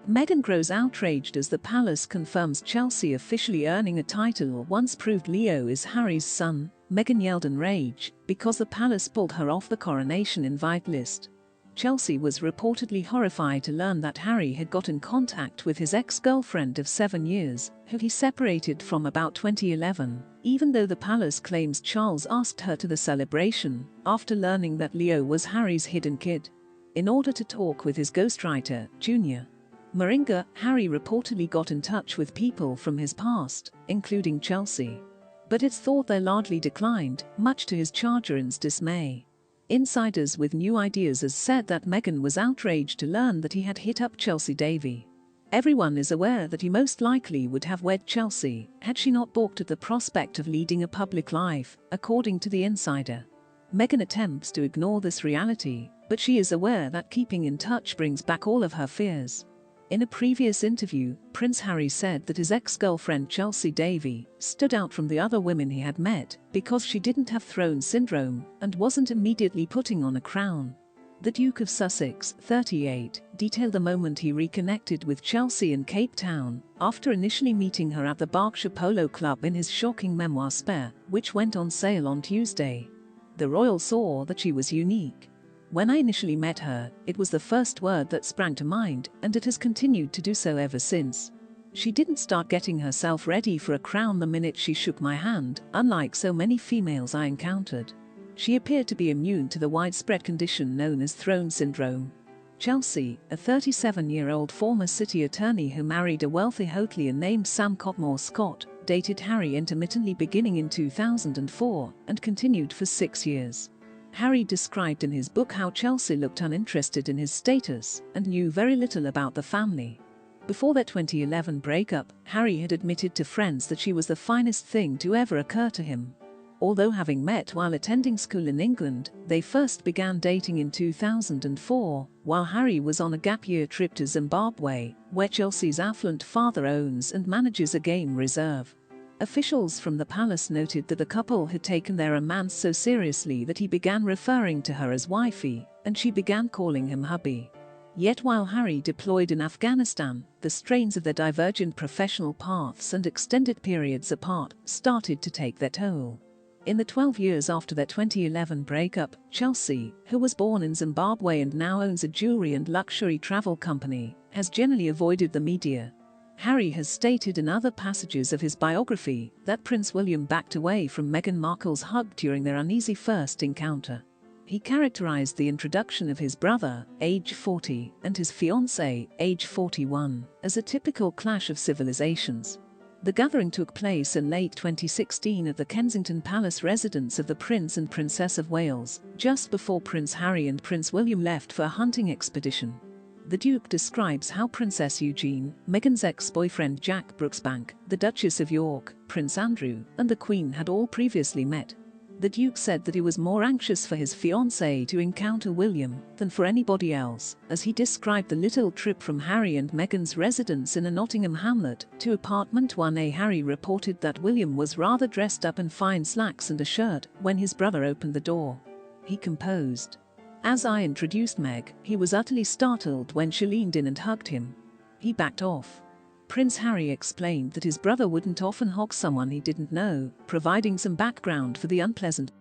Meghan grows outraged as the palace confirms Chelsea officially earning a title once proved Leo is Harry's son. Meghan yelled in rage because the palace pulled her off the coronation invite list. Chelsea was reportedly horrified to learn that Harry had got in contact with his ex-girlfriend of 7 years, who he separated from about 2011, even though the palace claims Charles asked her to the celebration after learning that Leo was Harry's hidden kid. In order to talk with his ghostwriter, Jr. Moringa, Harry reportedly got in touch with people from his past, including Chelsea. But it's thought they largely declined, much to his Chargerin's dismay. Insiders with new ideas has said that Meghan was outraged to learn that he had hit up Chelsea Davy. Everyone is aware that he most likely would have wed Chelsea had she not balked at the prospect of leading a public life, according to the insider. Meghan attempts to ignore this reality, but she is aware that keeping in touch brings back all of her fears. In a previous interview, Prince Harry said that his ex-girlfriend Chelsea Davy stood out from the other women he had met because she didn't have throne syndrome and wasn't immediately putting on a crown. The Duke of Sussex, 38, detailed the moment he reconnected with Chelsea in Cape Town after initially meeting her at the Berkshire Polo Club in his shocking memoir Spare, which went on sale on Tuesday. The royal saw that she was unique. When I initially met her, it was the first word that sprang to mind, and it has continued to do so ever since. She didn't start getting herself ready for a crown the minute she shook my hand, unlike so many females I encountered. She appeared to be immune to the widespread condition known as throne syndrome. Chelsea, a 37-year-old former city attorney who married a wealthy hotelier named Sam Cotmore Scott, dated Harry intermittently beginning in 2004 and continued for 6 years. Harry described in his book how Chelsea looked uninterested in his status and knew very little about the family. Before their 2011 breakup, Harry had admitted to friends that she was the finest thing to ever occur to him. Although having met while attending school in England, they first began dating in 2004, while Harry was on a gap year trip to Zimbabwe, where Chelsea's affluent father owns and manages a game reserve. Officials from the palace noted that the couple had taken their romance so seriously that he began referring to her as wifey, and she began calling him hubby. Yet while Harry deployed in Afghanistan, the strains of their divergent professional paths and extended periods apart started to take their toll. In the 12 years after their 2011 breakup, Chelsea, who was born in Zimbabwe and now owns a jewelry and luxury travel company, has generally avoided the media. Harry has stated in other passages of his biography that Prince William backed away from Meghan Markle's hug during their uneasy first encounter. He characterized the introduction of his brother, age 40, and his fiancée, age 41, as a typical clash of civilizations. The gathering took place in late 2016 at the Kensington Palace residence of the Prince and Princess of Wales, just before Prince Harry and Prince William left for a hunting expedition. The Duke describes how Princess Eugenie, Meghan's ex-boyfriend Jack Brooksbank, the Duchess of York, Prince Andrew, and the Queen had all previously met. The Duke said that he was more anxious for his fiancée to encounter William than for anybody else, as he described the little trip from Harry and Meghan's residence in a Nottingham hamlet to apartment 1A. Harry reported that William was rather dressed up in fine slacks and a shirt when his brother opened the door. He composed, "As I introduced Meg, he was utterly startled when she leaned in and hugged him. He backed off." Prince Harry explained that his brother wouldn't often hug someone he didn't know, providing some background for the unpleasant